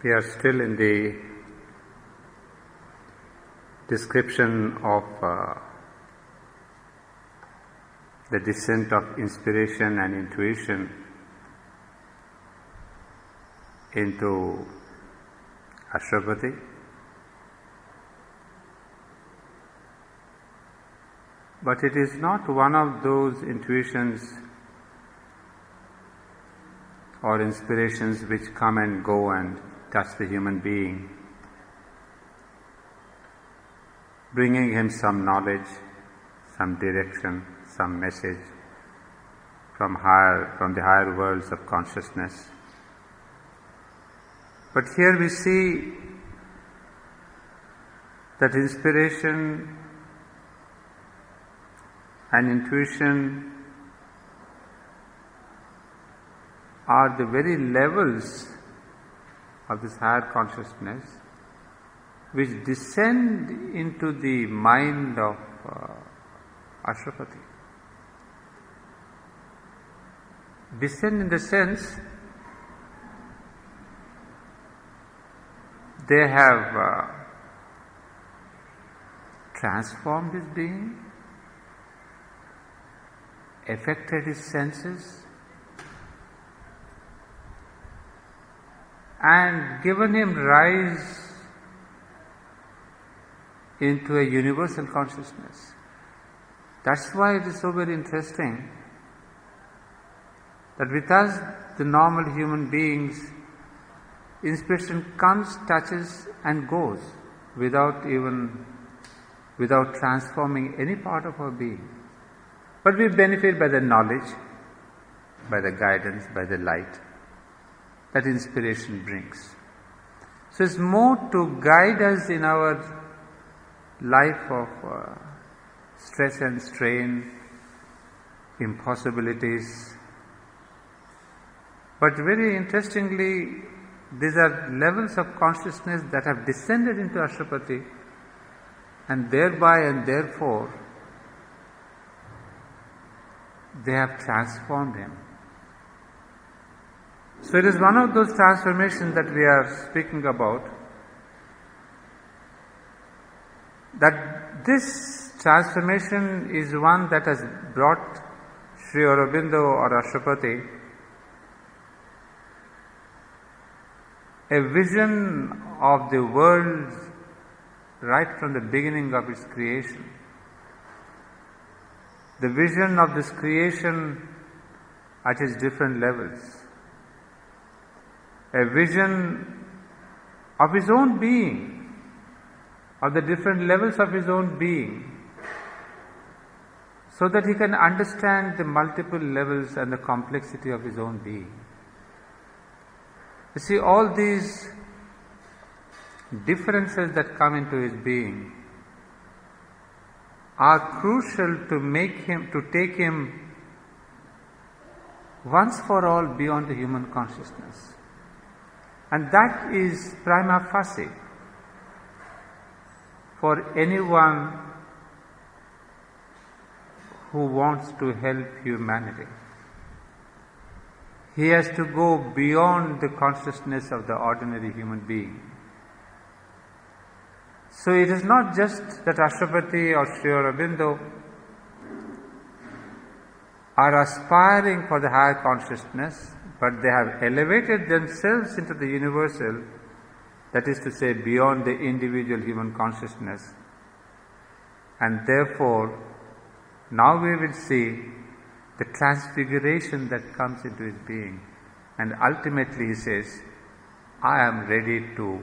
We are still in the description of the descent of inspiration and intuition into Auroville. But it is not one of those intuitions or inspirations which come and go and touch the human being, bringing him some knowledge, some direction, some message from the higher worlds of consciousness. But here we see that inspiration and intuition are the very levels of this higher consciousness which descend into the mind of Auroville. Descend in the sense they have transformed his being, affected his senses, and given him rise into a universal consciousness. That's why it is so very interesting that with us, the normal human beings, inspiration comes, touches and goes without transforming any part of our being. But we benefit by the knowledge, by the guidance, by the light that inspiration brings. So it's more to guide us in our life of stress and strain, impossibilities. But very interestingly, these are levels of consciousness that have descended into Auroville, and thereby and therefore they have transformed him. So it is one of those transformations that we are speaking about, that this transformation is one that has brought Sri Aurobindo or Auroville a vision of the world right from the beginning of its creation. The vision of this creation at its different levels. A vision of his own being, of the different levels of his own being, so that he can understand the multiple levels and the complexity of his own being. You see, all these differences that come into his being are crucial to take him once for all beyond the human consciousness. And that is prima facie for anyone who wants to help humanity. He has to go beyond the consciousness of the ordinary human being. So it is not just that Auroville or Sri Aurobindo are aspiring for the higher consciousness, but they have elevated themselves into the universal, that is to say, beyond the individual human consciousness. And therefore, now we will see the transfiguration that comes into his being. And ultimately he says, I am ready to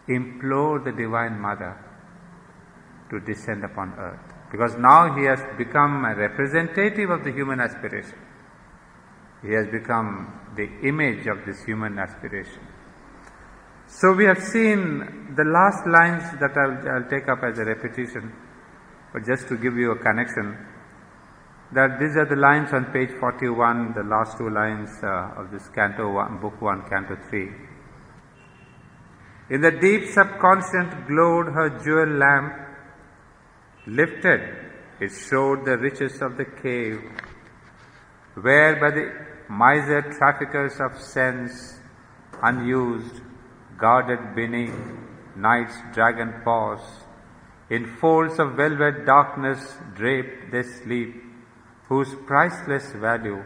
implore the Divine Mother to descend upon earth. Because now he has become a representative of the human aspiration. He has become the image of this human aspiration. So we have seen the last lines that I'll take up as a repetition, but just to give you a connection, that these are the lines on page 41, the last two lines of this Canto 1, Book 1, Canto 3. In the deep subconscious glowed her jewel lamp, lifted, it showed the riches of the cave, where by the miser traffickers of sense, unused, guarded beneath night's dragon paws. In folds of velvet darkness draped they sleep, whose priceless value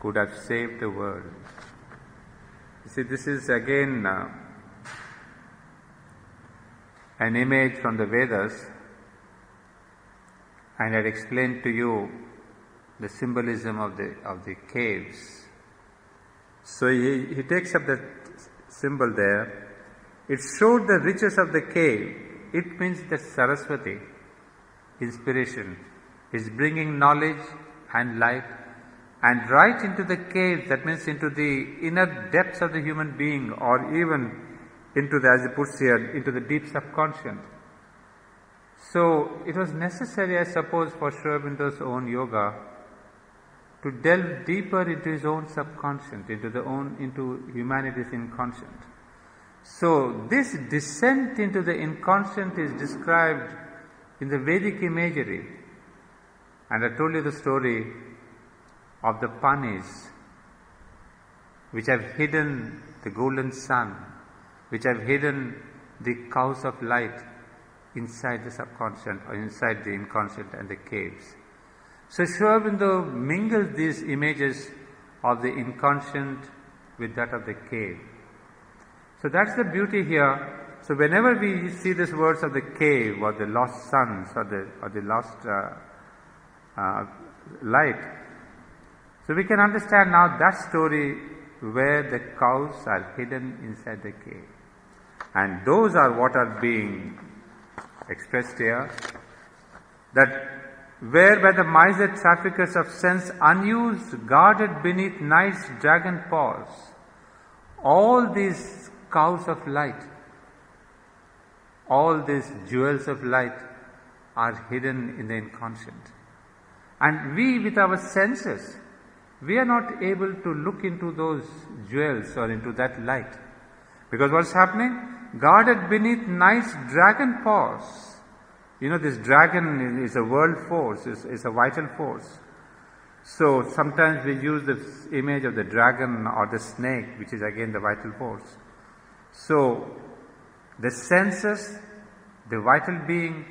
could have saved the world. You see, this is again an image from the Vedas, and I had explained to you the symbolism of the caves. So he takes up that symbol there. It showed the riches of the cave. It means that Saraswati, inspiration, is bringing knowledge and light, and right into the cave, that means into the inner depths of the human being, or even into the, as he puts here, into the deep subconscious. So it was necessary, I suppose, for Aurobindo's own yoga to delve deeper into his own subconscious, into humanity's inconscient. So this descent into the inconscient is described in the Vedic imagery. And I told you the story of the panis, which have hidden the golden sun, which have hidden the cows of light inside the subconscious or inside the inconscient and the caves. So Aurobindo mingles these images of the inconscient with that of the cave. So that's the beauty here. So whenever we see these words of the cave or the lost suns or the lost light, so we can understand now that story where the cows are hidden inside the cave. And those are what are being expressed here, that where by the miser traffickers of sense unused, guarded beneath night's dragon paws, all these cows of light, all these jewels of light are hidden in the inconscient. And we, with our senses, we are not able to look into those jewels or into that light. Because what's happening? Guarded beneath night's dragon paws. You know, this dragon is a world force, is a vital force. So sometimes we use this image of the dragon or the snake, which is again the vital force. So the senses, the vital being,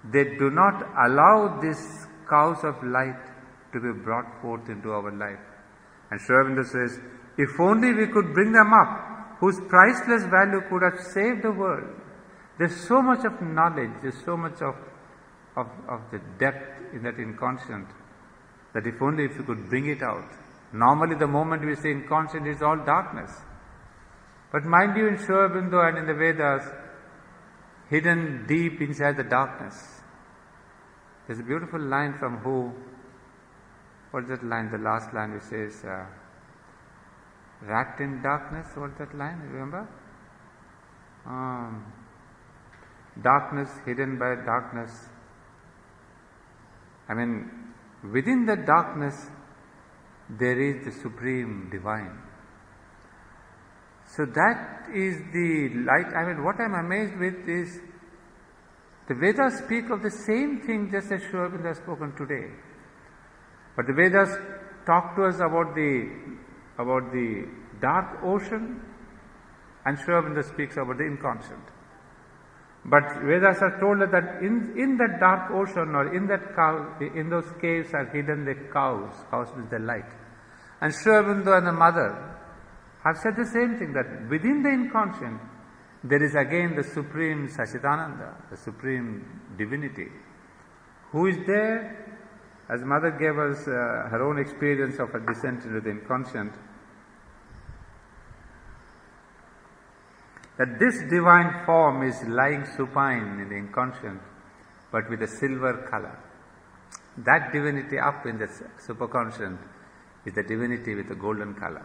they do not allow these cows of light to be brought forth into our life. And Aurobindo says, if only we could bring them up, whose priceless value could have saved the world. There's so much of knowledge, there's so much of the depth in that inconscient, that if only if you could bring it out. Normally the moment we say inconscient is all darkness. But mind you, in Aurobindo and in the Vedas, hidden deep inside the darkness. There's a beautiful line from who? What's that line? The last line which says, wrapped in darkness. What's that line? Remember? Darkness, hidden by darkness. I mean, within the darkness, there is the supreme divine. So that is the light. I mean, what I'm amazed with is the Vedas speak of the same thing just as Aurobindo has spoken today. But the Vedas talk to us about the dark ocean, and Aurobindo speaks about the inconscient. But Vedas are told us that in that dark ocean or in those caves are hidden the cows with the light. And Aurobindo and the mother have said the same thing, that within the inconscient there is again the supreme Sachidananda, the supreme divinity, who is there. As mother gave us her own experience of her descent into the inconscient, that this divine form is lying supine in the inconscient, but with a silver color. That divinity up in the superconscient is the divinity with the golden color.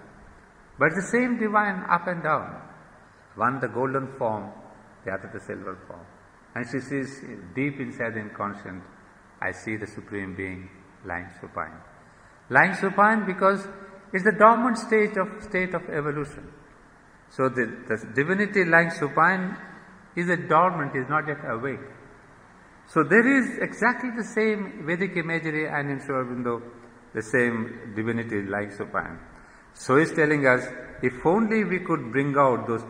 But the same divine up and down, one the golden form, the other the silver form. And she sees deep inside the inconscient, I see the Supreme Being lying supine. Lying supine because it's the dormant state of evolution. So the divinity lying supine is a dormant, is not yet awake. So there is exactly the same Vedic imagery, and in Aurobindo the same divinity lying supine. So he's telling us, if only we could bring out those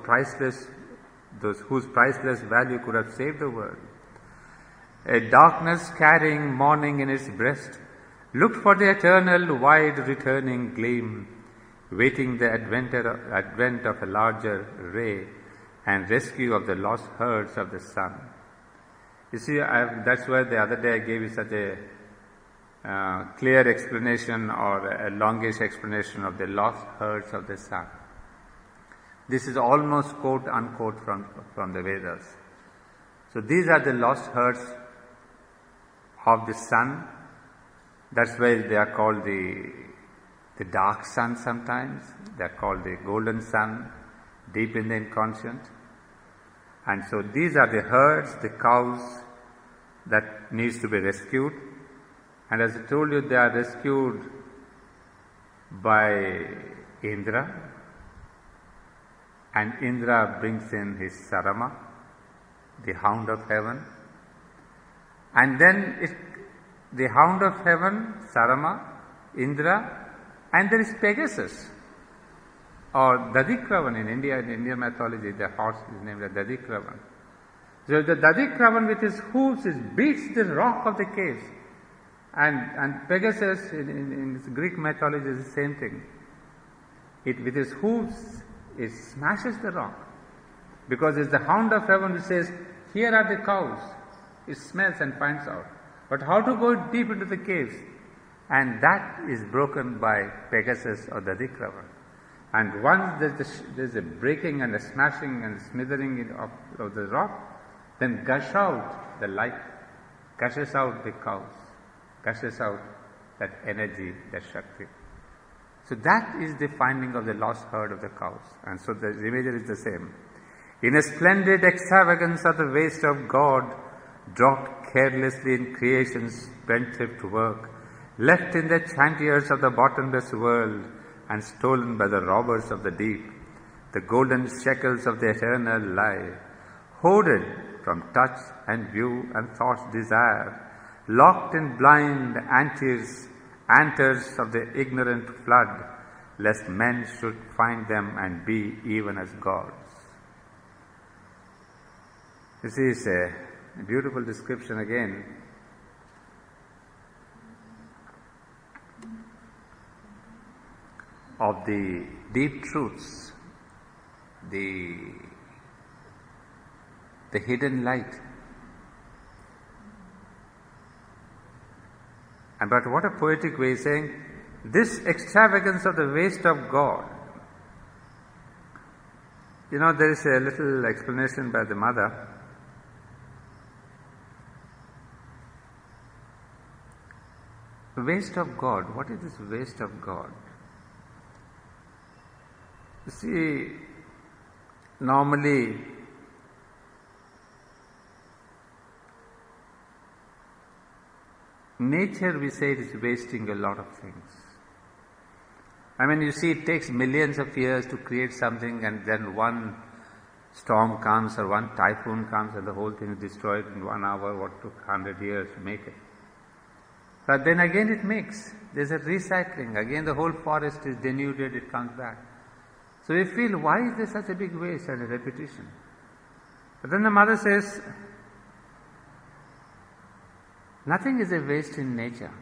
whose priceless value could have saved the world. A darkness carrying morning in its breast looked for the eternal wide returning gleam, waiting the advent of a larger ray and rescue of the lost herds of the sun. You see, that's why the other day I gave you such a clear explanation or a longish explanation of the lost herds of the sun. This is almost quote unquote from the Vedas. So these are the lost herds of the sun. That's why they are called the dark sun sometimes. They are called the golden sun, deep in the inconscient. And so these are the herds, the cows that needs to be rescued. And as I told you, they are rescued by Indra. And Indra brings in his Sarama, the hound of heaven. And then the hound of heaven, Sarama, Indra, and there is Pegasus, or Dadikravan in India. In Indian mythology, the horse is named as Dadikravan. So the Dadikravan with his hooves beats the rock of the caves. And Pegasus in Greek mythology is the same thing. With his hooves, it smashes the rock. Because it's the hound of heaven who says, here are the cows. It smells and finds out. But how to go deep into the caves? And that is broken by Pegasus or Dadikravan. And once there's a breaking and a smashing and smithering of the rock, then gush out the light, gushes out the cows, gushes out that energy, that Shakti. So that is the finding of the lost herd of the cows. And so the imagery is the same. In a splendid extravagance of the waste of God, dropped carelessly in creation's spendthrift work, left in the chantiers of the bottomless world, and stolen by the robbers of the deep, the golden shekels of the eternal lie, hoarded from touch and view and thought's desire, locked in blind anthers of the ignorant flood, lest men should find them and be even as gods. This is a beautiful description again of the deep truths, the hidden light. But what a poetic way, saying, this extravagance of the waste of God. You know, there is a little explanation by the mother. Waste of God. What is this waste of God? You see, normally nature, we say, is wasting a lot of things. I mean, you see, it takes millions of years to create something, and then one storm comes or one typhoon comes and the whole thing is destroyed in 1 hour. What took 100 years to make it? But then again it makes. There's a recycling. Again the whole forest is denuded, it comes back. So we feel, why is there such a big waste and a repetition? But then the mother says, nothing is a waste in nature.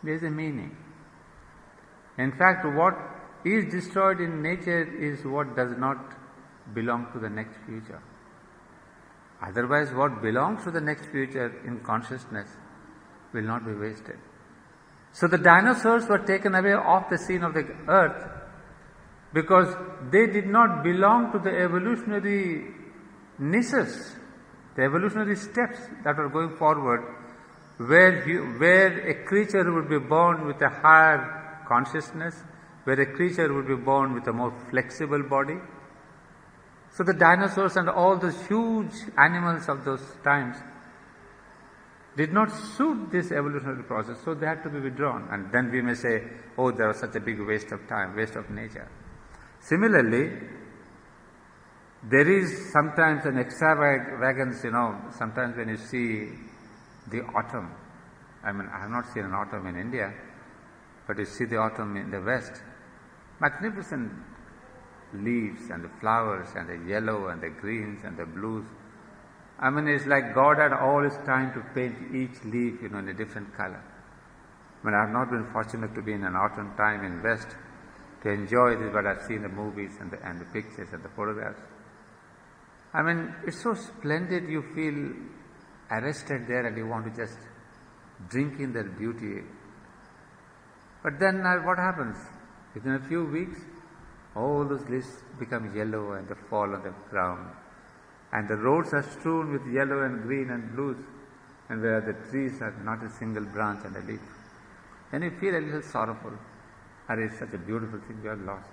There is a meaning. In fact, what is destroyed in nature is what does not belong to the next future. Otherwise, what belongs to the next future in consciousness will not be wasted. So the dinosaurs were taken away off the scene of the earth because they did not belong to the evolutionary niches, the evolutionary steps that are going forward, where a creature would be born with a higher consciousness, where a creature would be born with a more flexible body. So the dinosaurs and all those huge animals of those times did not suit this evolutionary process, so they had to be withdrawn. And then we may say, oh, there was such a big waste of time, waste of nature. Similarly, there is sometimes an extravagance, sometimes when you see the autumn. I mean, I have not seen an autumn in India, but you see the autumn in the West. magnificent leaves and the flowers and the yellow and the greens and the blues. I mean, it's like God had all His time to paint each leaf, in a different color. I mean, I have not been fortunate to be in an autumn time in West to enjoy this, but I've seen the movies and the pictures and the photographs. I mean, it's so splendid, you feel arrested there and you want to just drink in their beauty. But then what happens? Within a few weeks, all those leaves become yellow and they fall on the ground. And the roads are strewn with yellow and green and blues, and where the trees have not a single branch and a leaf. Then you feel a little sorrowful. It's such a beautiful thing we have lost.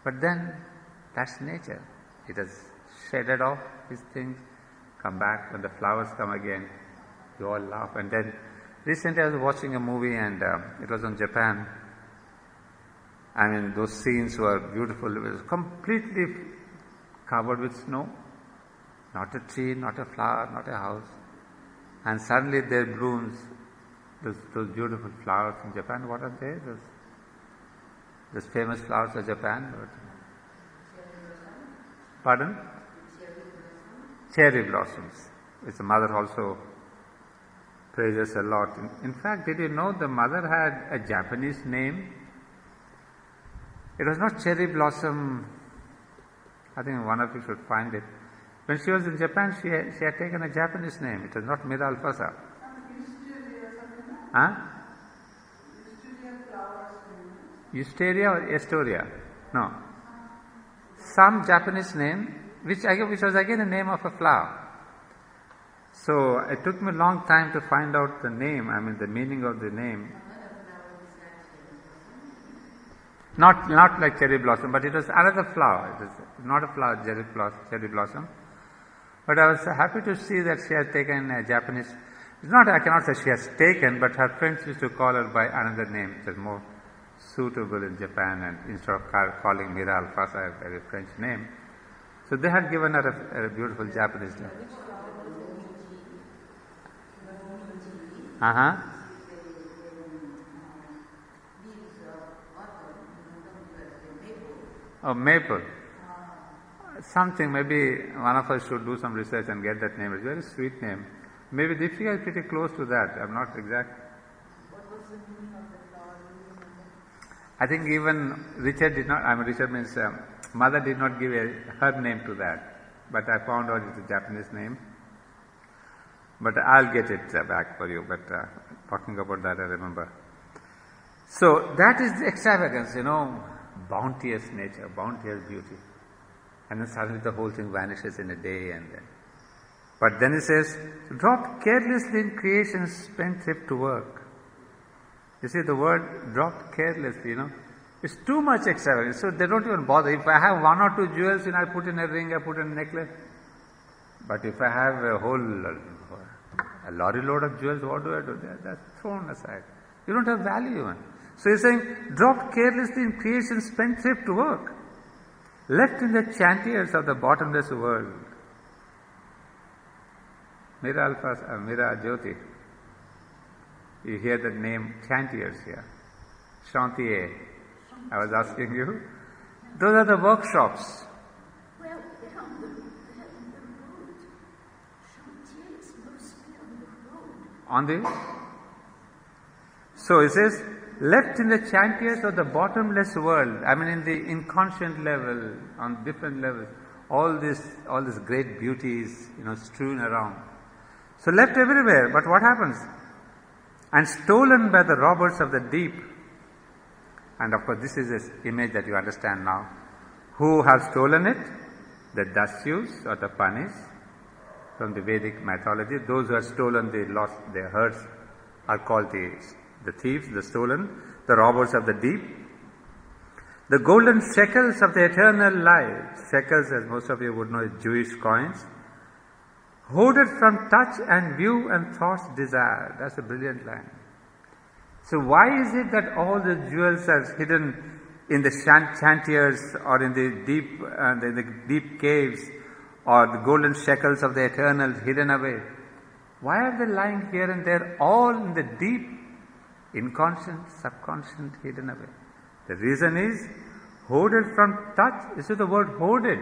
But then, that's nature. It has shedded off these things, come back. When the flowers come again, you all laugh. And then, recently I was watching a movie and it was on Japan. I mean, those scenes were beautiful. It was completely covered with snow. Not a tree, not a flower, not a house. And suddenly there blooms those beautiful flowers in Japan. What are they? Those famous flowers of Japan. Pardon? Cherry blossoms. Which the mother also praises a lot. In fact, did you know the mother had a Japanese name? It was not cherry blossom. I think one of you should find it. When she was in Japan, she had taken a Japanese name. It was not Mira Alfasa. Huh? Eusteria or Astoria? No. Some Japanese name, which was again a name of a flower. So it took me a long time to find out the name, the meaning of the name. Not like cherry blossom, but it was another flower. It was not a flower, cherry blossom. But I was happy to see that she has taken a Japanese. I cannot say she has taken, but her friends used to call her by another name, which is more suitable in Japan, and instead of calling Mira Alfasa a French name. So they had given her a beautiful Japanese name. Oh, maple. Something, maybe one of us should do some research and get that name. It's a very sweet name. Maybe Deepika is pretty close to that. I'm not exact. What was the meaning of the flower? I think even Richard did not, Richard means mother did not give her name to that. But I found out it's a Japanese name. But I'll get it back for you. But talking about that, I remember. So that is the extravagance, bounteous nature, bounteous beauty. And then suddenly the whole thing vanishes in a day and then. But then it says, dropped carelessly in creation's spent trip to work. You see the word dropped carelessly, it's too much extravagance. So they don't even bother. If I have one or two jewels, I put in a ring, I put in a necklace. But if I have a lorry load of jewels, what do I do? That's thrown aside. You don't have value even. So he's saying, dropped carelessly in creation's spent trip to work. Left in the chantiers of the bottomless world. Mira Jyoti. You hear the name chantiers here. Chantier. I was asking you. Those are the workshops. Well, on the road. Chantier is mostly on the road. So it says, left in the chantiers of the bottomless world, in the inconscient level, on different levels, all this great beauties, strewn around. So left everywhere, but what happens? And stolen by the robbers of the deep. And of course, this is this image that you understand now. Who have stolen it? The Dasyus or the Panis from the Vedic mythology. Those who have stolen their herds are called the thieves, the stolen, the robbers of the deep. The golden shekels of the eternal life. Shekels, as most of you would know, is Jewish coins. Hoarded from touch and view and thought's desire. That's a brilliant line. So why is it that all the jewels are hidden in the chantiers or in the deep caves, or the golden shekels of the eternal hidden away? Why are they lying here and there, all in the deep, inconscient, subconscient, hidden away? The reason is hoarded from touch. You see the word hoarded.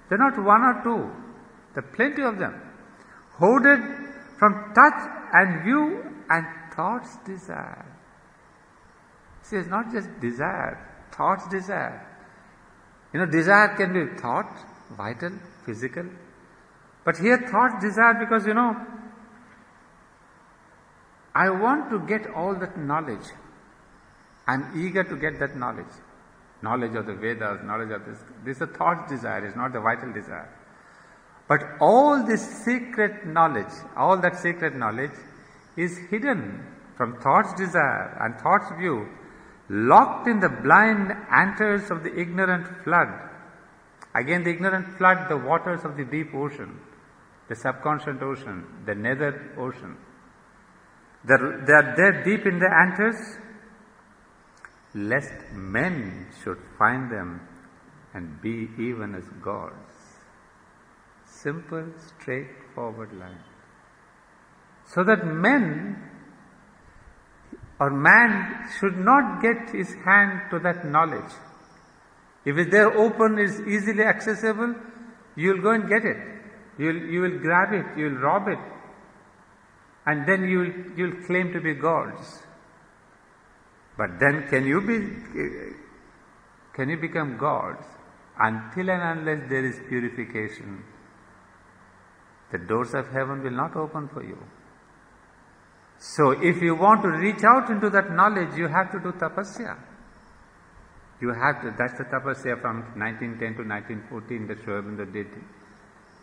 They're not one or two. There are plenty of them. Hoarded from touch and view and thoughts desire. See, it's not just desire, thoughts desire. Desire can be thought, vital, physical. But here thoughts desire because, I want to get all that knowledge. I'm eager to get that knowledge. Knowledge of the Vedas, knowledge of this. This is a thought desire, it's not the vital desire. But all this secret knowledge, all that secret knowledge is hidden from thought's desire and thought's view, locked in the blind anthers of the ignorant flood. Again, the ignorant flood, the waters of the deep ocean, the subconscious ocean, the nether ocean. They are there deep in the anthers, lest men should find them and be even as gods. Simple, straightforward line. So that man should not get his hand to that knowledge. If it's there open, is easily accessible, you will go and get it. You will grab it, you will rob it, and then you will claim to be gods. But then can you become gods? Until and unless there is purification, the doors of heaven will not open for you. So if you want to reach out into that knowledge, you have to do tapasya. That's the tapasya from 1910 to 1914 that Aurobindo did.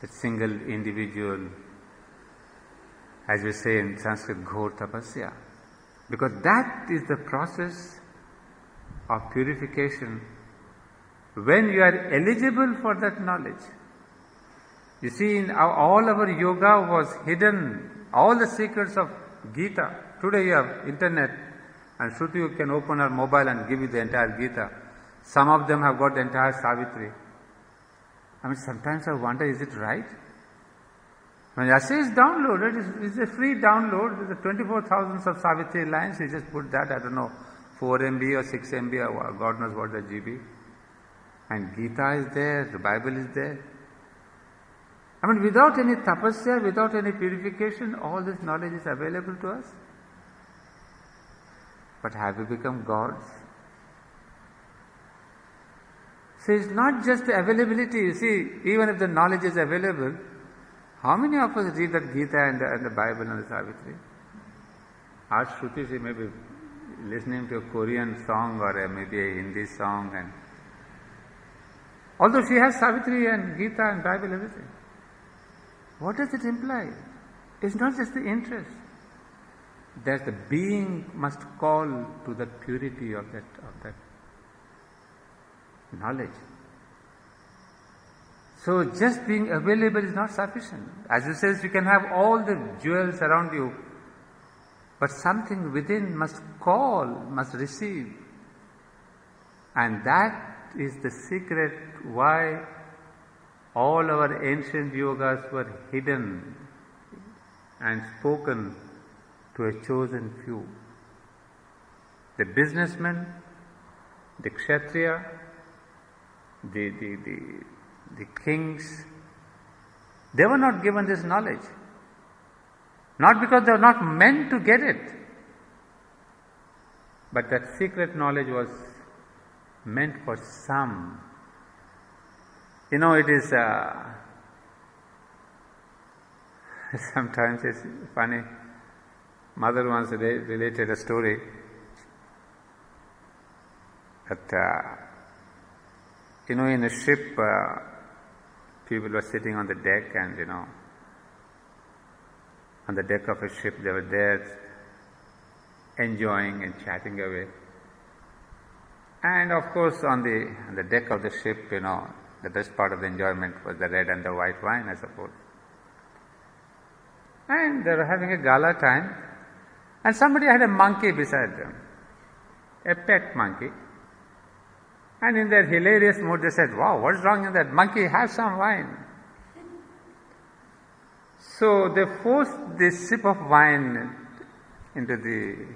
The single individual, as we say in Sanskrit, ghor tapasya. Because that is the process of purification when you are eligible for that knowledge. You see, all our yoga was hidden, all the secrets of Gita. Today you have internet, and Shruti can open her mobile and give you the entire Gita. Some of them have got the entire Savitri. Sometimes I wonder, is it right? When essay is downloaded, it's a free download. There's 24,000 of Savitri lines. You just put that, 4 MB or 6 MB or God knows what the GB. And Gita is there, the Bible is there. Without any tapasya, without any purification, all this knowledge is available to us. But have we become gods? So it's not just the availability. You see, even if the knowledge is available, how many of us read that Gita and the Bible and the Savitri? Ask Shruti, she may be listening to a Korean song or maybe a Hindi song, and although she has Savitri and Gita and Bible, everything. What does it imply? It's not just the interest. That the being must call to the purity of that knowledge. So just being available is not sufficient. As you says, you can have all the jewels around you, but something within must call, must receive. And that is the secret why all our ancient yogas were hidden and spoken to a chosen few. The businessman, the kshatriya, the kings, they were not given this knowledge. Not because they were not meant to get it, but that secret knowledge was meant for some. It is sometimes it's funny. Mother once related a story that in a ship people were sitting on the deck, and on the deck of a ship they were there enjoying and chatting away. And of course on the deck of the ship, the best part of the enjoyment was the red and the white wine, I suppose. And they were having a gala time, and somebody had a monkey beside them, a pet monkey. And in their hilarious mood they said, "Wow, what's wrong in that monkey? Have some wine." So they forced this sip of wine into the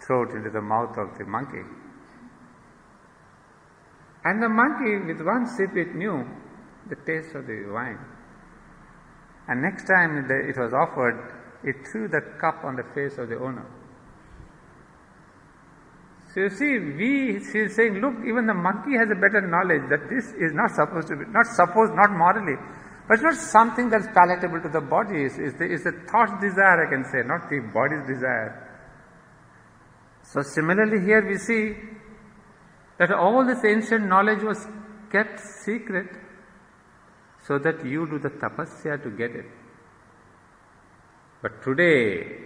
throat, into the mouth of the monkey. And the monkey, with one sip, it knew the taste of the wine. And next time it was offered, it threw the cup on the face of the owner. So you see, she is saying, look, even the monkey has a better knowledge that this is not supposed to be, not morally, but it's not something that's palatable to the body. It's the thought's desire, I can say, not the body's desire. So similarly here we see that all this ancient knowledge was kept secret so that you do the tapasya to get it. But today,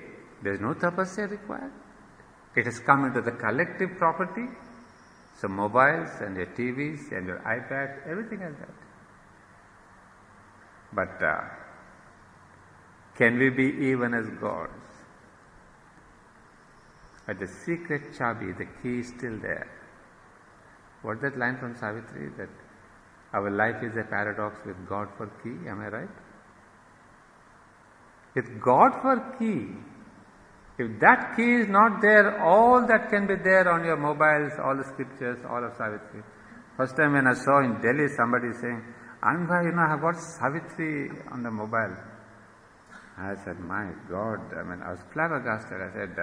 there is no tapasya required. It has come into the collective property. So mobiles and your TVs and your iPads, everything has that. But can we be even as gods? But the secret chabi, the key is still there. What's that line from Savitri? That our life is a paradox with God for key, am I right? With God for key, if that key is not there, all that can be there on your mobiles, all the scriptures, all of Savitri. First time when I saw in Delhi somebody saying, Anbha, I have got Savitri on the mobile. I said, my God, I was flabbergasted. I said,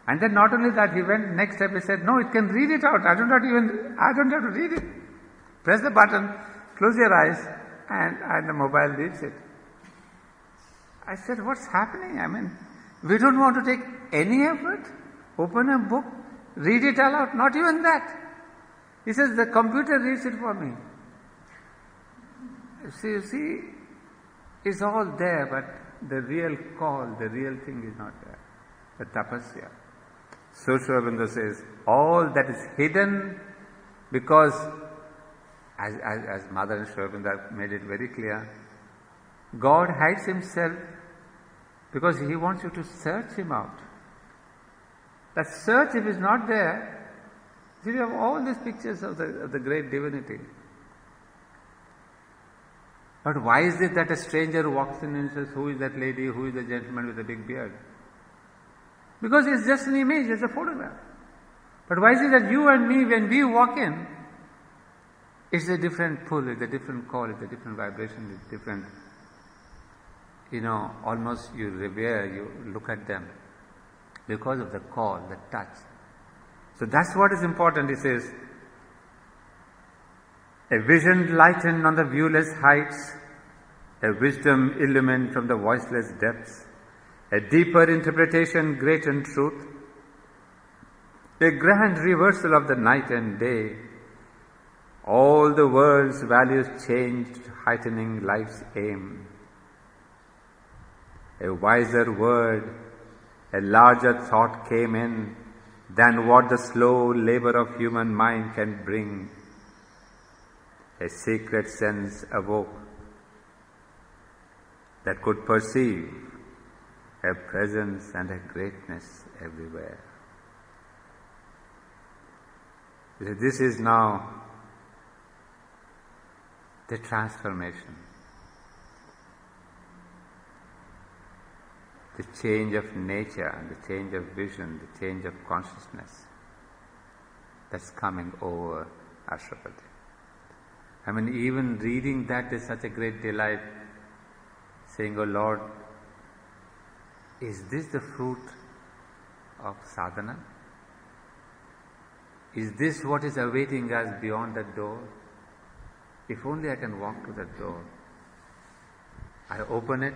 and then not only that, he went next step, he said, no, it can read it out. I don't have to read it. Press the button, close your eyes, and the mobile reads it. I said, what's happening? We don't want to take any effort. Open a book, read it aloud, not even that. He says, the computer reads it for me. You see, it's all there, but the real call, the real thing is not there. The tapasya. So Aurobindo says, all that is hidden because, as Mother and Aurobindo made it very clear, God hides Himself because He wants you to search Him out. That search, if it's not there, see, we have all these pictures of the great divinity. But why is it that a stranger walks in and says, who is that lady, who is the gentleman with the big beard? Because it's just an image, it's a photograph. But why is it that you and me, when we walk in, it's a different pull, it's a different call, it's a different vibration, it's different, almost you revere, you look at them because of the call, the touch. So that's what is important. He says, a vision lightened on the viewless heights, a wisdom illumined from the voiceless depths, a deeper interpretation great in truth, a grand reversal of the night and day, all the world's values changed, heightening life's aim. A wiser word, a larger thought came in than what the slow labor of human mind can bring. A sacred sense awoke that could perceive a presence and a greatness everywhere. This is now the transformation, the change of nature, the change of vision, the change of consciousness that's coming over Ashwapati. Even reading that is such a great delight, saying, oh Lord, is this the fruit of sadhana? Is this what is awaiting us beyond that door? If only I can walk to that door. I open it,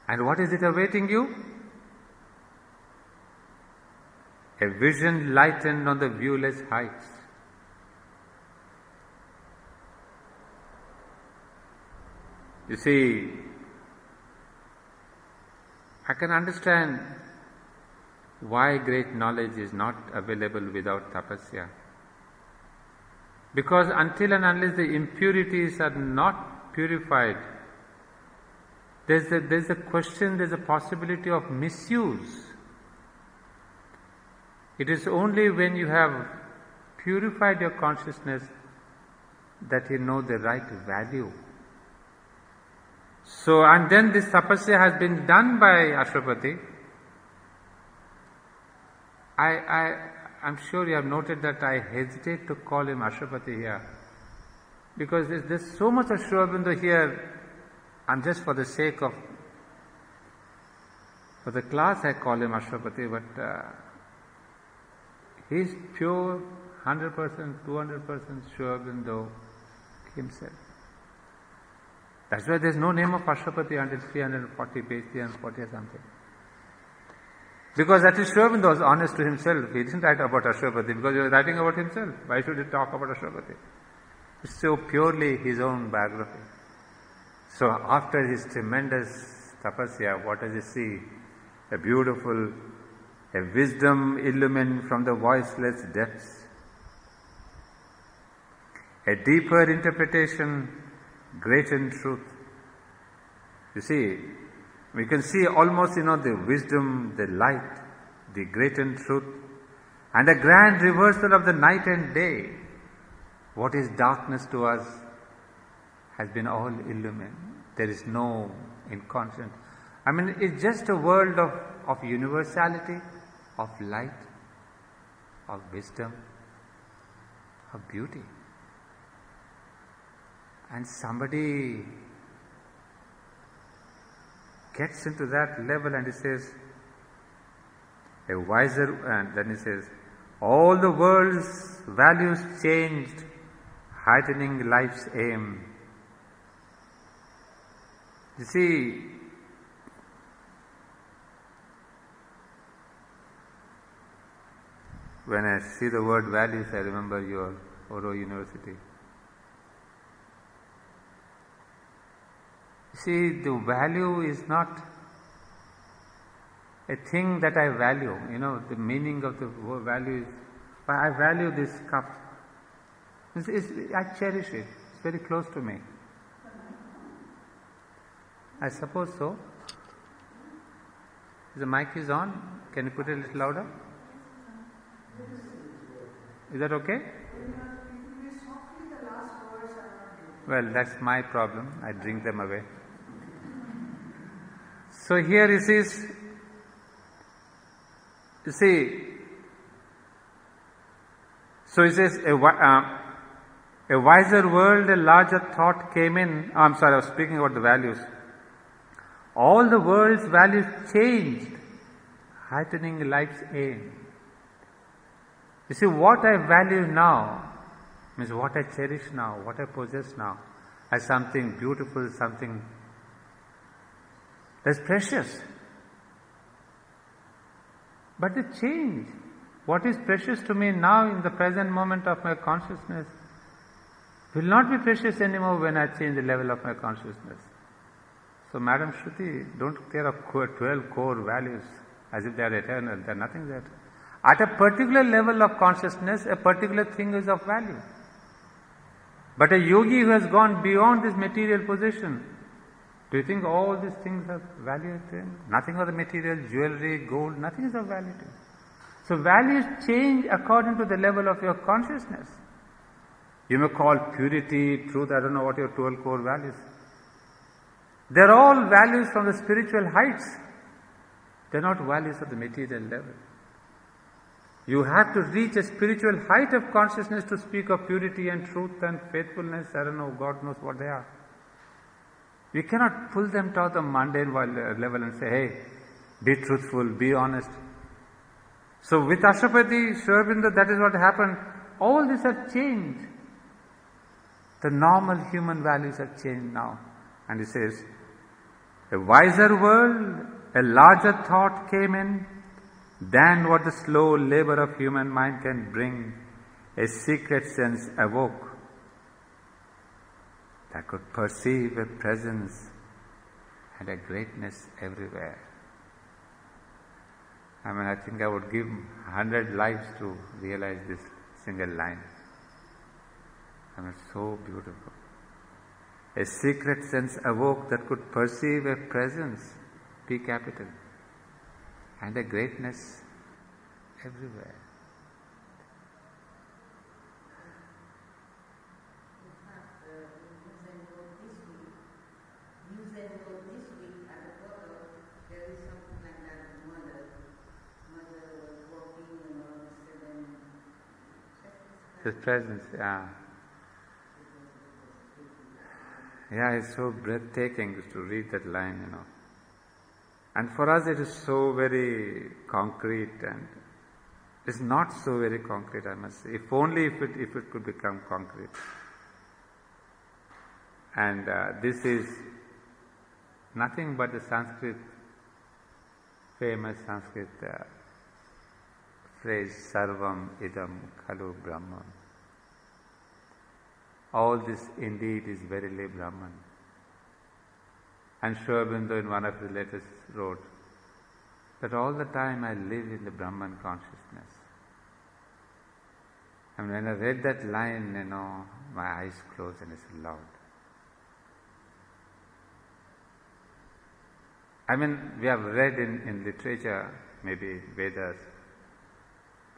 and what is it awaiting you? A vision lightened on the viewless heights. You see, I can understand why great knowledge is not available without tapasya. Because until and unless the impurities are not purified, there's a question, there's a possibility of misuse. It is only when you have purified your consciousness that you know the right value. So, and then this tapasya has been done by Ashwapati. I'm sure you have noted that I hesitate to call him Ashwapati here, because there's so much of Aurobindo here, and just for the sake of, for the class I call him Ashwapati, but he's pure 100%, 200% Aurobindo himself. That's why there's no name of Ashwapati until 340 page, 340 or something. Because at least Aurobindo was honest to himself. He didn't write about Ashwapati because he was writing about himself. Why should he talk about Ashwapati? It's so purely his own biography. So after his tremendous tapasya, what does he see? A beautiful, a wisdom illumined from the voiceless depths. A deeper interpretation, great in truth. You see, we can see almost, the wisdom, the light, the great in truth, and a grand reversal of the night and day. What is darkness to us has been all illumined. There is no inconscient. It's just a world of universality, of light, of wisdom, of beauty. And somebody gets into that level and he says, a wiser, and then he says, all the world's values changed, heightening life's aim. You see, when I see the word values, I remember your Oro University. See, the value is not a thing that I value. The meaning of the word value is, I value this cup. I cherish it. It's very close to me. I suppose so. The mic is on. Can you put it a little louder? Is that okay? Well, that's my problem. I drink them away. So here he says, you see, so he says, a wiser world, a larger thought came in. I was speaking about the values. All the world's values changed, heightening life's aim. You see, what I value now means what I cherish now, what I possess now, as something beautiful, something that's precious. But it changed. What is precious to me now in the present moment of my consciousness will not be precious anymore when I change the level of my consciousness. So Madam Shruti, don't care of 12 core values as if they are eternal. They are nothing there. At a particular level of consciousness, a particular thing is of value. But a yogi who has gone beyond this material position, do you think all these things have value to him? Nothing of the material, jewelry, gold, nothing is of value to him. So values change according to the level of your consciousness. You may call purity, truth, I don't know what your 12 core values. They're all values from the spiritual heights. They're not values of the material level. You have to reach a spiritual height of consciousness to speak of purity and truth and faithfulness. I don't know, God knows what they are. We cannot pull them to the mundane level and say, hey, be truthful, be honest. So with Ashwapati, Aurobindo, that is what happened. All this have changed. The normal human values have changed now. And he says, a wiser world, a larger thought came in than what the slow labor of human mind can bring. A secret sense awoke that could perceive a presence and a greatness everywhere. I think I would give 100 lives to realize this single line. It's so beautiful. A secret sense awoke that could perceive a presence, P capital, and a greatness everywhere. There is something like that. Mother was walking His presence, yeah. Yeah, it's so breathtaking to read that line, And for us it is so very concrete, and it's not so very concrete, I must say. If only if it could become concrete. And this is nothing but the famous Sanskrit phrase, Sarvam idam khalu Brahman. All this indeed is verily Brahman. And Aurobindo in one of his letters wrote that all the time I live in the Brahman consciousness. And when I read that line, my eyes closed and I said, Lord. I mean, we have read in literature, maybe Vedas,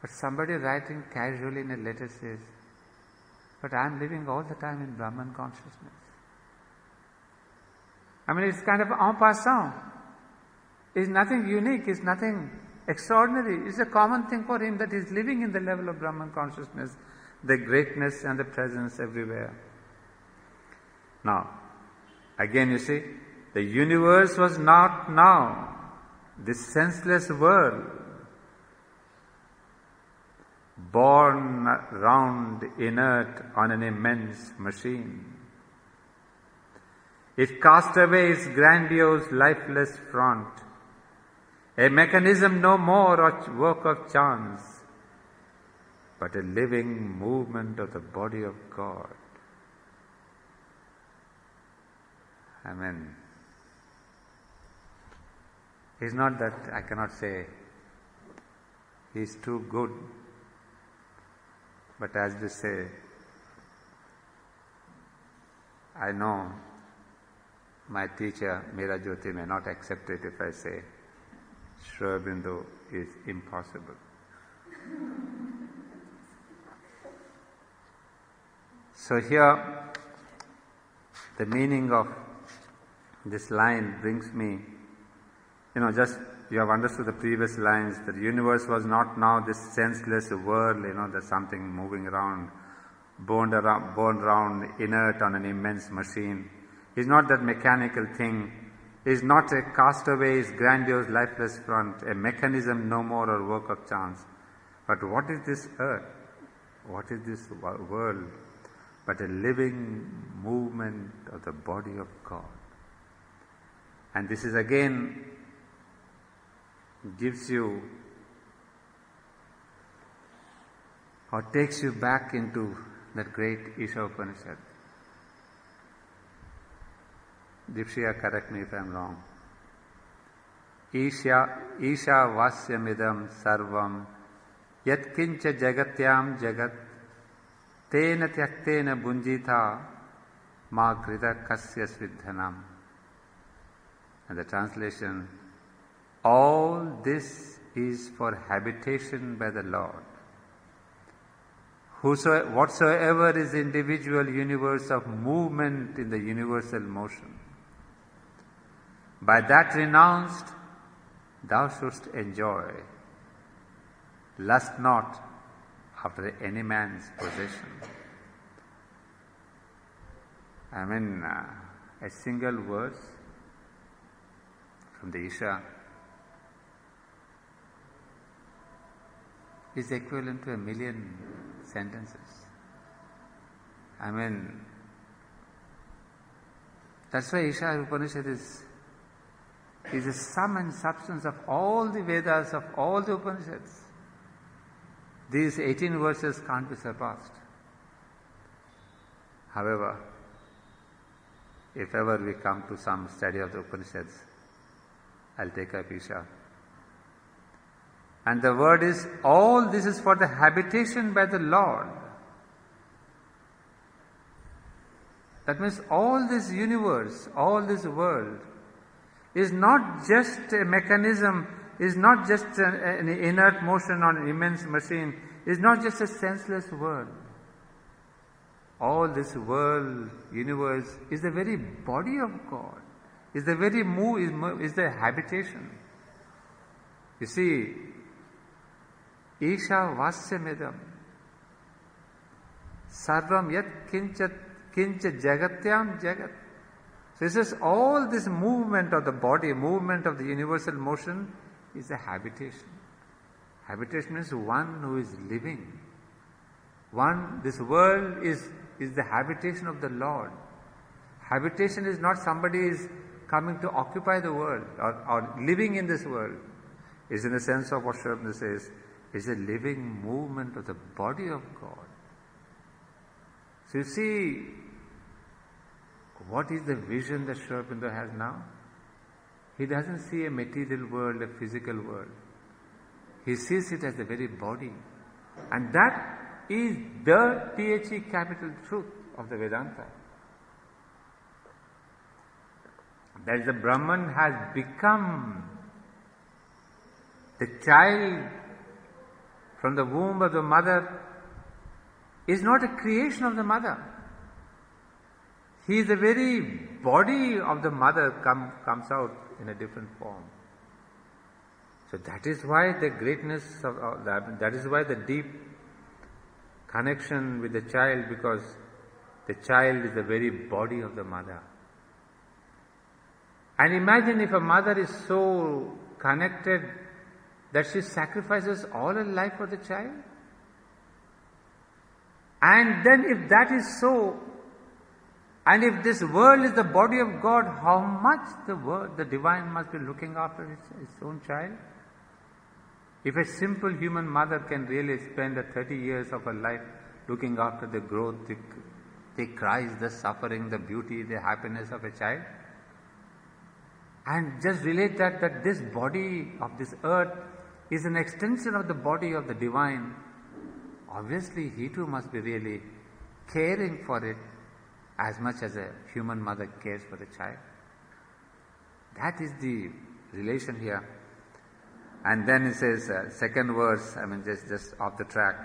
but somebody writing casually in a letter says, but I am living all the time in Brahman consciousness. I mean, it's kind of en passant. It's nothing unique, it's nothing extraordinary. It's a common thing for him that he's living in the level of Brahman consciousness, the greatness and the presence everywhere. Now, again you see, the universe was not now this senseless world, borne round inert on an immense machine. It cast away its grandiose, lifeless front, a mechanism no more a work of chance, but a living movement of the body of God. Amen. It's not that I cannot say he is too good, but as they say, I know my teacher Meera Jyoti may not accept it if I say Aurobindo is impossible. So here, the meaning of this line brings me, just you have understood the previous lines, that the universe was not now this senseless world, there's something moving around, borne around inert on an immense machine. It's not that mechanical thing. It's not a castaway's grandiose, lifeless front, a mechanism no more or work of chance. But what is this earth? What is this world? But a living movement of the body of God. And this is again gives you or takes you back into that great Isha Upanishad. Dipshiya, correct me if I am wrong. Isha vasyamidam sarvam yat kincha jagatyam jagat tena tyaktena bunjita ma krita kasya sviddhanam. And the translation, all this is for habitation by the Lord. Whatsoever is the individual universe of movement in the universal motion, by that renounced, thou shouldst enjoy. Lust not after any man's possession. I mean, a single verse from the Isha is equivalent to 1,000,000 sentences. I mean, that's why Isha Upanishad is the sum and substance of all the Vedas, of all the Upanishads. These 18 verses can't be surpassed. However, if ever we come to some study of the Upanishads, I'll take up Isha. And the word is, all this is for the habitation by the Lord. That means all this universe, all this world is not just a mechanism, is not just an inert motion on an immense machine, is not just a senseless world. All this world, universe, is the very body of God, is the very is the habitation. You see, Isha Vasyamidam. Sarvam yat kincha jagatyam jagat. So it says all this movement of the body, movement of the universal motion is a habitation. Habitation means one who is living. This world is the habitation of the Lord. Habitation is not somebody is coming to occupy the world or living in this world. It's in the sense of what Sri Aurobindo says, it's a living movement of the body of God. So you see, what is the vision that Sri Aurobindo has now? He doesn't see a material world, a physical world. He sees it as the very body. And that is the THE capital truth of the Vedanta. That the Brahman has become the child from the womb of the mother is not a creation of the mother. He is the very body of the mother comes out in a different form. So that is why the greatness of that is why the deep connection with the child, because the child is the very body of the mother. And imagine if a mother is so connected that she sacrifices all her life for the child. And then if that is so, and if this world is the body of God, how much the divine must be looking after its own child? If a simple human mother can really spend 30 years of her life looking after the growth, the cries, the suffering, the beauty, the happiness of a child, and just relate that this body of this earth is an extension of the body of the divine, obviously he too must be really caring for it as much as a human mother cares for the child. That is the relation here. And then it says, second verse, just off the track.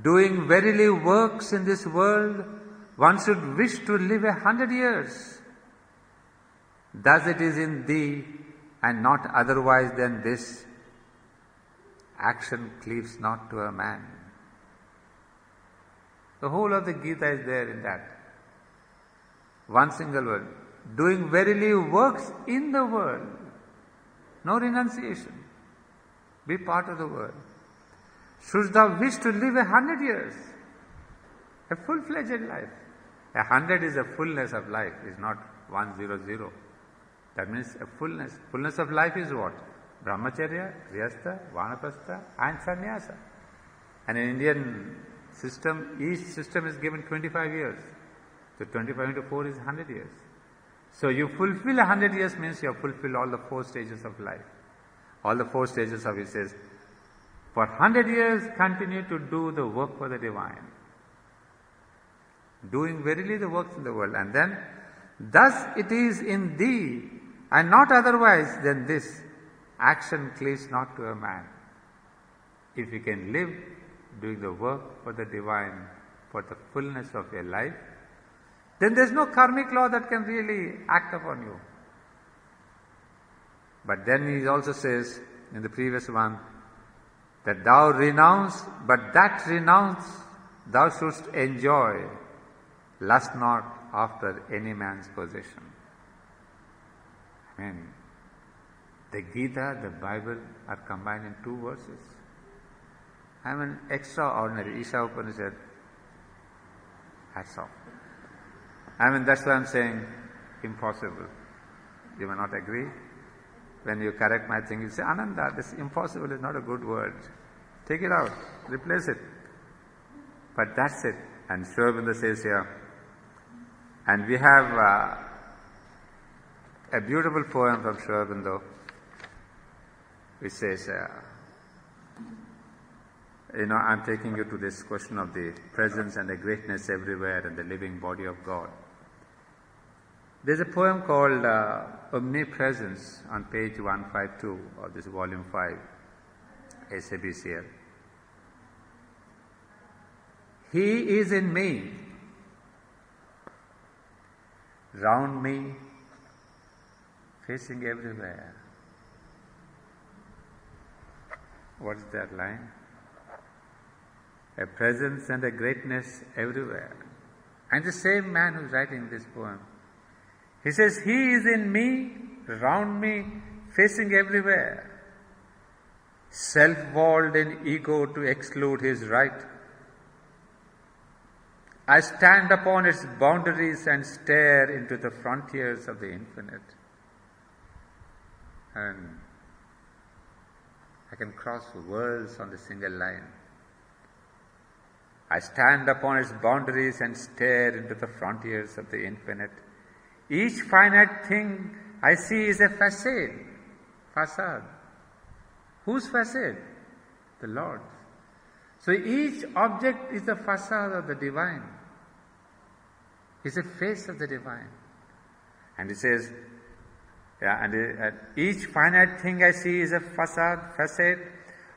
Doing verily works in this world, one should wish to live 100 years. Thus it is in thee, and not otherwise than this. Action cleaves not to a man. The whole of the Gita is there in that. One single word. Doing verily works in the world. No renunciation. Be part of the world. Shouldst thou wish to live 100 years? A full-fledged life. 100 is a fullness of life, is not 100. That means a fullness. Fullness of life is what? Brahmacharya, Grihastha, Vanaprastha and Sannyasa. And in Indian system, each system is given 25 years. So 25 into 4 is 100 years. So you fulfill 100 years means you have fulfilled all the 4 stages of life. All the 4 stages of it says, for 100 years continue to do the work for the divine. Doing verily the works in the world. And then, thus it is in thee, and not otherwise than this. Action cleaves not to a man. If you can live doing the work for the divine, for the fullness of your life, then there is no karmic law that can really act upon you. But then he also says in the previous one that thou renounce, but that renounce thou shouldst enjoy, lust not after any man's possession. The Gita, the Bible are combined in 2 verses. Extraordinary. Isha Upanishad, hats off. That's why I'm saying impossible. You may not agree. When you correct my thing, you say, Ananda, this impossible is not a good word. Take it out, replace it. But that's it. And Sri Aurobindo says here, and we have a beautiful poem from Sri Aurobindo, which says, I'm taking you to this question of the presence and the greatness everywhere and the living body of God. There's a poem called Omnipresence on page 152 of this volume 5, SABCL. He is in me, round me, facing everywhere. What is that line? a presence and a greatness everywhere. And the same man who's writing this poem, he says, He is in me, around me, facing everywhere, self-walled in ego to exclude his right. I stand upon its boundaries and stare into the frontiers of the infinite. And I can cross worlds on the single line. I stand upon its boundaries and stare into the frontiers of the infinite. Each finite thing I see is a facade. Whose facade? The Lord's. So each object is the facade of the divine. It's a face of the divine. And it says, each finite thing I see is a facade.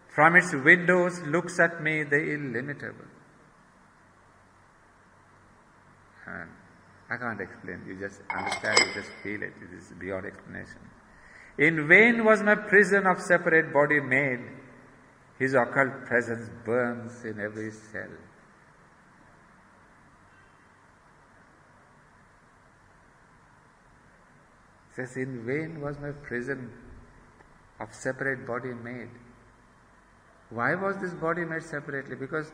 From its windows looks at me the illimitable. And I can't explain, you just understand, you just feel it. It is beyond explanation. In vain was my prison of separate body made. His occult presence burns in every cell. It says, in vain was my prison of separate body made. Why was this body made separately? Because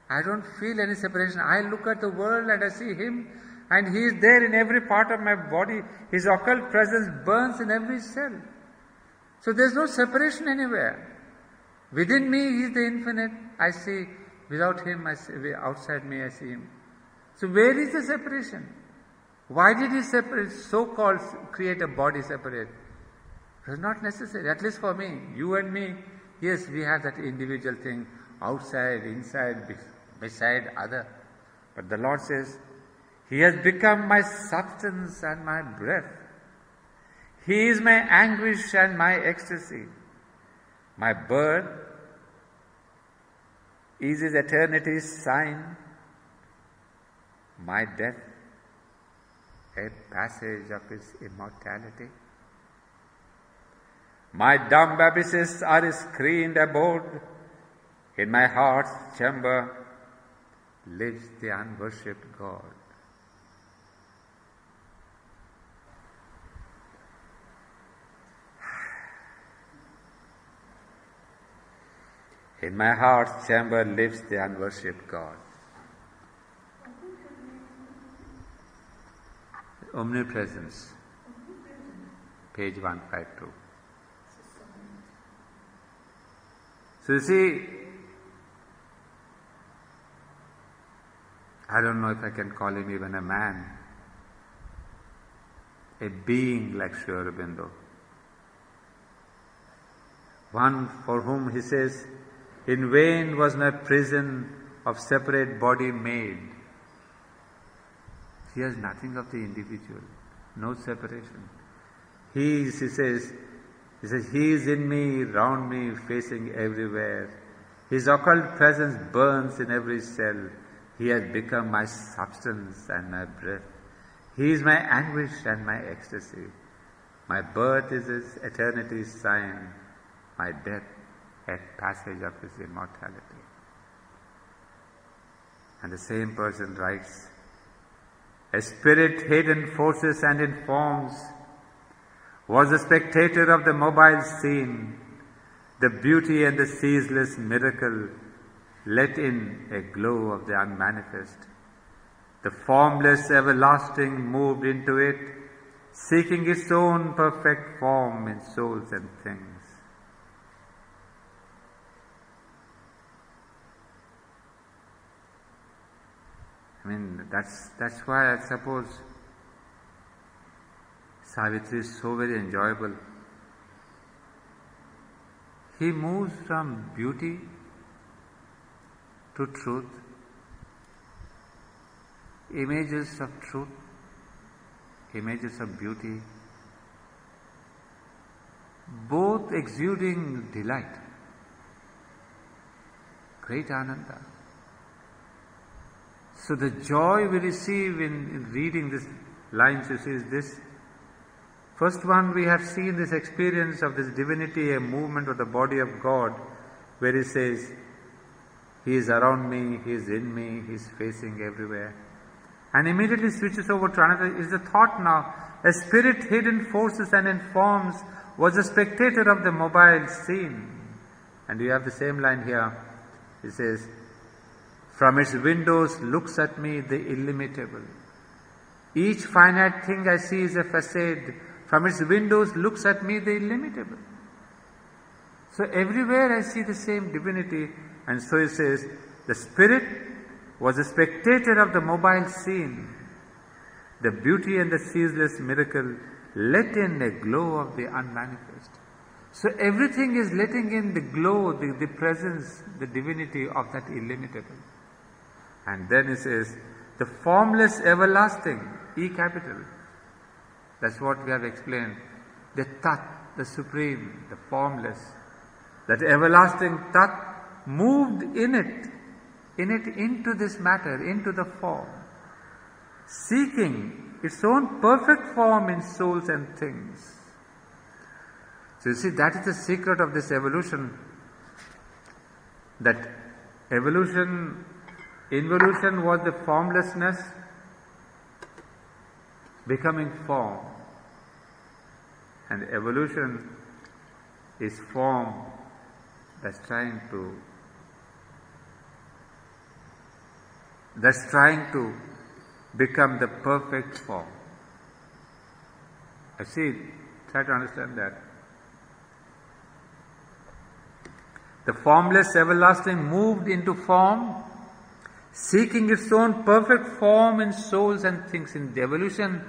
I don't feel any separation. I look at the world and I see Him, and He is there in every part of my body. His occult presence burns in every cell. So there is no separation anywhere. Within me He is the infinite. I see. Without Him, I see. Outside me, I see Him. So where is the separation? Why did He separate, so-called create a body separate? It was not necessary, at least for me. You and me, yes, we have that individual thing, outside, inside, beside other. But the Lord says, He has become my substance and my breath. He is my anguish and my ecstasy. My birth is His eternity's sign. My death, a passage of His immortality. My dumb abysses are His screened abode. In my heart's chamber lives the unworshipped God. In my heart's chamber lives the unworshipped God. Omnipresence, page 152. So you see, I don't know if I can call him even a man, a being like Sri Aurobindo. One for whom he says, in vain was my prison of separate body made. He has nothing of the individual, no separation. He says, He is in me, round me, facing everywhere. His occult presence burns in every cell. He has become my substance and my breath. He is my anguish and my ecstasy. My birth is His eternity's sign. My death, a passage of His immortality. And the same person writes, a spirit hidden forces and in forms was a spectator of the mobile scene, the beauty and the ceaseless miracle let in a glow of the unmanifest. The formless everlasting moved into it, seeking its own perfect form in souls and things. I mean, that's why I suppose Savitri is so very enjoyable. He moves from beauty to truth, images of truth, images of beauty, both exuding delight, great ananda. So the joy we receive in reading these lines, you see, is this. First one, we have seen this experience of this divinity, a movement of the body of God, where He says, He is around me, He is in me, He is facing everywhere. And immediately switches over to another, is the thought now. A spirit hidden forces and in forms was a spectator of the mobile scene. And you have the same line here. It says, from its windows looks at me the illimitable. Each finite thing I see is a facade. From its windows looks at me the illimitable. So everywhere I see the same divinity. And so he says, the spirit was a spectator of the mobile scene. The beauty and the ceaseless miracle let in a glow of the unmanifest. So everything is letting in the glow, the presence, the divinity of that illimitable. And then he says, the formless everlasting, E capital. That's what we have explained. The Tat, the supreme, the formless, that everlasting Tat moved in it into this matter, into the form, seeking its own perfect form in souls and things. So you see, that is the secret of this evolution, that involution was the formlessness becoming form, and evolution is form that's trying to become the perfect form. I see, try to understand that. The formless everlasting moved into form, seeking its own perfect form in souls and things. In the evolution,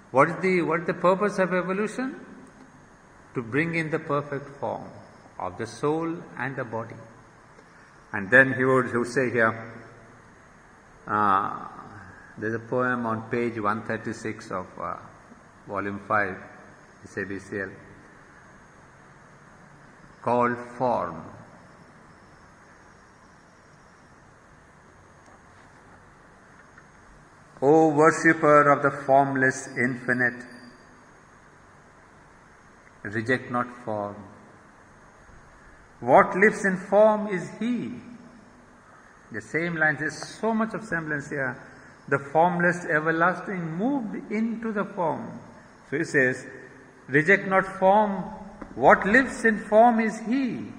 what is the purpose of evolution? To bring in the perfect form of the soul and the body. And then he would say here, there's a poem on page 136 of volume 5, SABCL, called Form. O worshipper of the formless infinite, reject not form. What lives in form is He. The same line, there's so much of semblance here. The formless everlasting moved into the form. So he says, reject not form. What lives in form is He.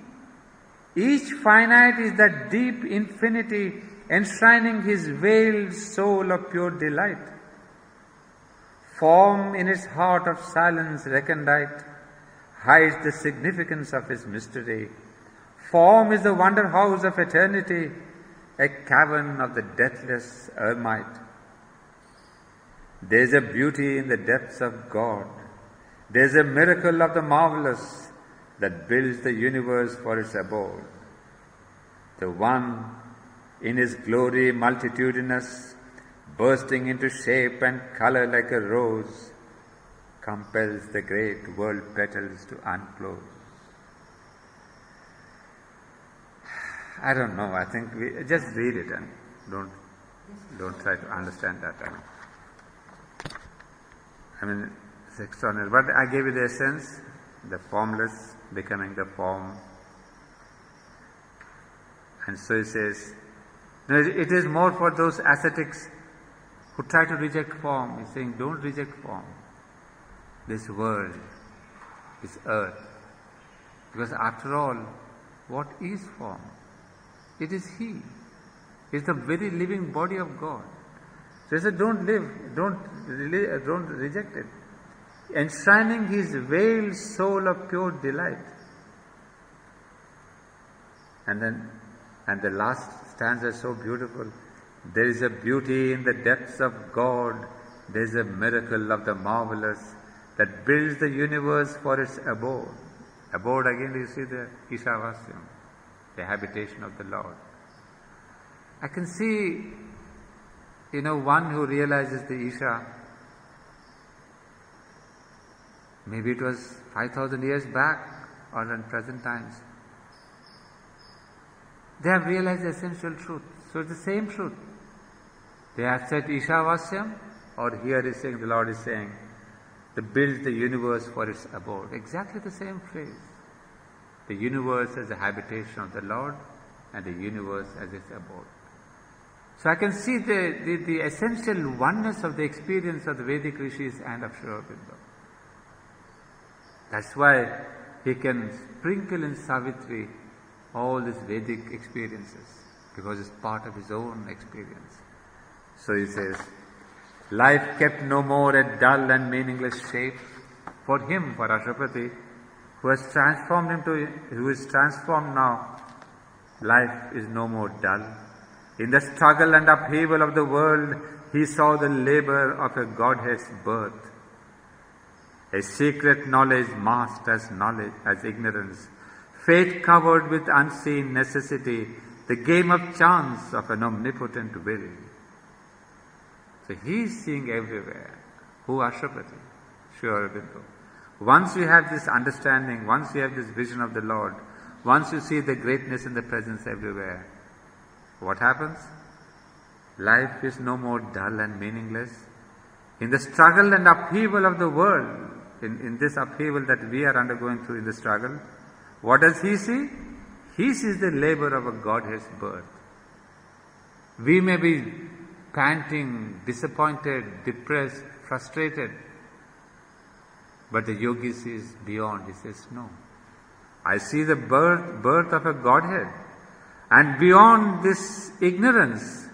Each finite is that deep infinity enshrining His veiled soul of pure delight. Form in its heart of silence recondite hides the significance of His mystery. Form is the wonder house of eternity, a cavern of the deathless ermite. There is a beauty in the depths of God. There is a miracle of the marvelous that builds the universe for its abode. The One, in His glory multitudinous, bursting into shape and color like a rose, compels the great world petals to unclose. I don't know, I think we just read it and don't try to understand that. I mean, it's extraordinary. But I gave you the essence, the formless becoming the form. And so he says, no, it is more for those ascetics who try to reject form. He's saying, don't reject form. This world, this earth. Because after all, what is form? It is He. It's the very living body of God. So he said, don't reject it. Enshrining His veiled soul of pure delight. And the last stanza is so beautiful. There is a beauty in the depths of God. There is a miracle of the marvelous that builds the universe for its abode. Abode, again you see the Ishavasyam, the habitation of the Lord. I can see, one who realizes the Isha, maybe it was 5,000 years back or in present times. They have realized the essential truth. So it's the same truth. They have said Ishavasyam, or here is saying, the Lord is saying, to build the universe for its abode. Exactly the same phrase. The universe as a habitation of the Lord, and the universe as its abode. So I can see the essential oneness of the experience of the Vedic rishis and of Sri Aurobindo. That's why he can sprinkle in Savitri all these Vedic experiences, because it's part of his own experience. So he says, life kept no more a dull and meaningless shape. For him, for Ashwapati, who is transformed now, life is no more dull. In the struggle and upheaval of the world, he saw the labor of a Godhead's birth. A secret knowledge masked as ignorance, fate covered with unseen necessity, the game of chance of an omnipotent will. So he is seeing everywhere. Who? Ashwapati, Sri Aurobindo. Once you have this understanding, once you have this vision of the Lord, once you see the greatness and the presence everywhere, what happens? Life is no more dull and meaningless. In the struggle and upheaval of the world, in this upheaval that we are undergoing through in the struggle, what does he see? He sees the labor of a Godhead's birth. We may be panting, disappointed, depressed, frustrated, but the yogi sees beyond. He says, no. I see the birth of a Godhead. And beyond this ignorance,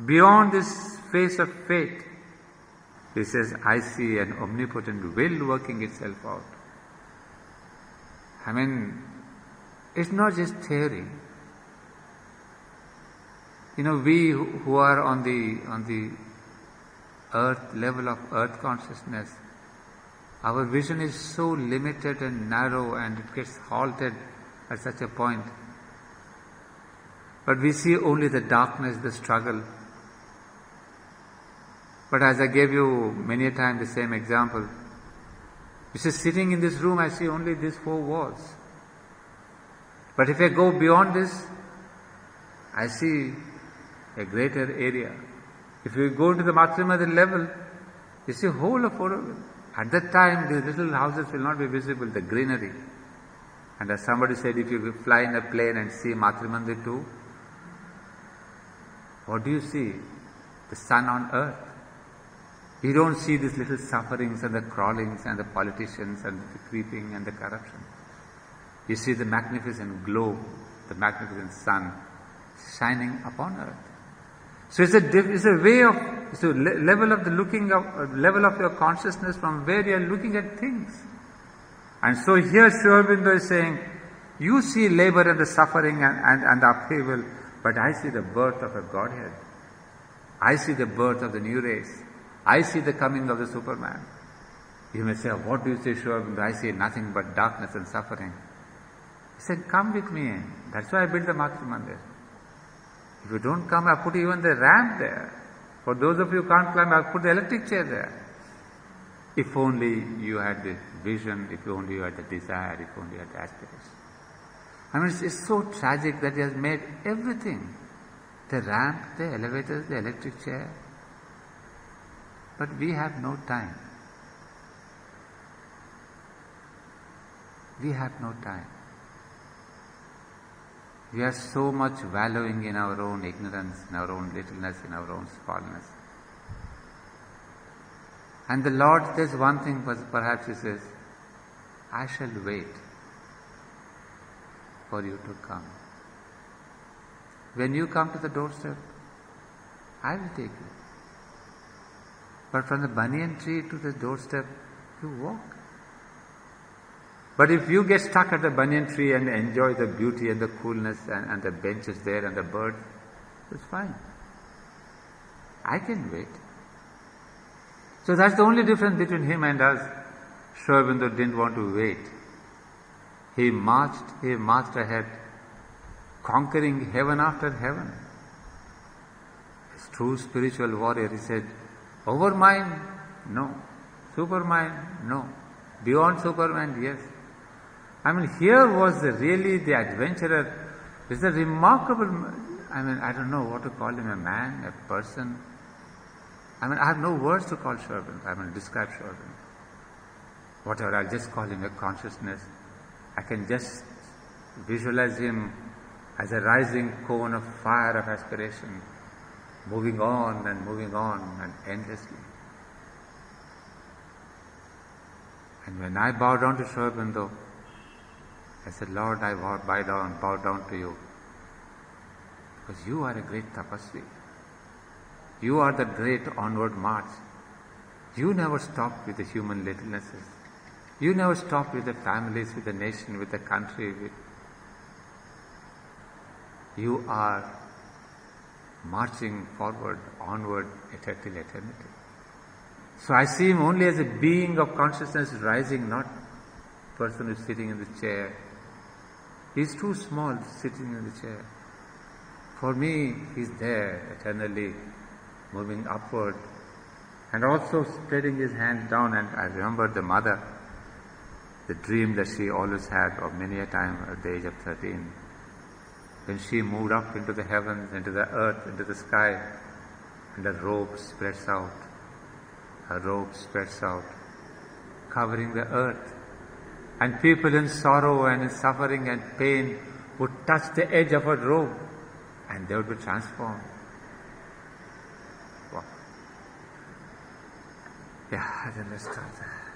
beyond this face of fate, he says, I see an omnipotent will working itself out. I mean, it's not just theory. You know, we who are on the earth level of earth consciousness, our vision is so limited and narrow, and it gets halted at such a point. But we see only the darkness, the struggle. But as I gave you many a time the same example, you see, sitting in this room, I see only these four walls. But if I go beyond this, I see a greater area. If you go to the Matrimada level, you see whole of Auroville. At that time, these little houses will not be visible, the greenery. And as somebody said, if you fly in a plane and see Matrimandir too, what do you see? The sun on earth. You don't see these little sufferings and the crawlings and the politicians and the creeping and the corruption. You see the magnificent glow, the magnificent sun shining upon earth. So it's a way of, it's a level of the level of your consciousness from where you are looking at things. And so here Sri Aurobindo is saying, you see labor and the suffering and the upheaval, but I see the birth of a Godhead. I see the birth of the new race. I see the coming of the Superman. You may say, what do you say, Sri Aurobindo? I see nothing but darkness and suffering. He said, come with me. That's why I built the Matrimandir. If you don't come, I put even the ramp there. For those of you who can't climb, I put the electric chair there. If only you had the vision, if only you had the desire, if only you had the aspiration. I mean, it's so tragic that he has made everything. The ramp, the elevators, the electric chair. But we have no time. We have no time. We are so much wallowing in our own ignorance, in our own littleness, in our own smallness. And the Lord says one thing, perhaps He says, I shall wait for you to come. When you come to the doorstep, I will take you. But from the banyan tree to the doorstep, you walk. But if you get stuck at the banyan tree and enjoy the beauty and the coolness and the benches there and the birds, it's fine. I can wait. So that's the only difference between him and us. Sri Aurobindo didn't want to wait. He marched ahead, conquering heaven after heaven. His true spiritual warrior, he said, overmind, no. Supermind, no. Beyond Superman, yes. I mean, here was really the adventurer. It's a remarkable, I don't know what to call him, a man, a person. I have no words to call Sri Aurobindo, describe Sri Aurobindo. Whatever, I'll just call him a consciousness. I can just visualize him as a rising cone of fire of aspiration, moving on and endlessly. And when I bow down to Aurobindo, I said, Lord, I bow down to you, because you are a great tapasvi. You are the great onward march. You never stopped with the human littlenesses. You never stopped with the families, with the nation, with the country. You are marching forward, onward, till eternity. So I see him only as a being of consciousness rising, not a person who is sitting in the chair. He is too small sitting in the chair. For me, he is there eternally, moving upward, and also spreading his hands down. And I remember the mother, the dream that she always had of many a time at the age of 13, when she moved up into the heavens, into the earth, into the sky, and her robe spreads out. Her robe spreads out, covering the earth. And people in sorrow and in suffering and pain would touch the edge of her robe, and they would be transformed. Wow. Yeah, then let's start there.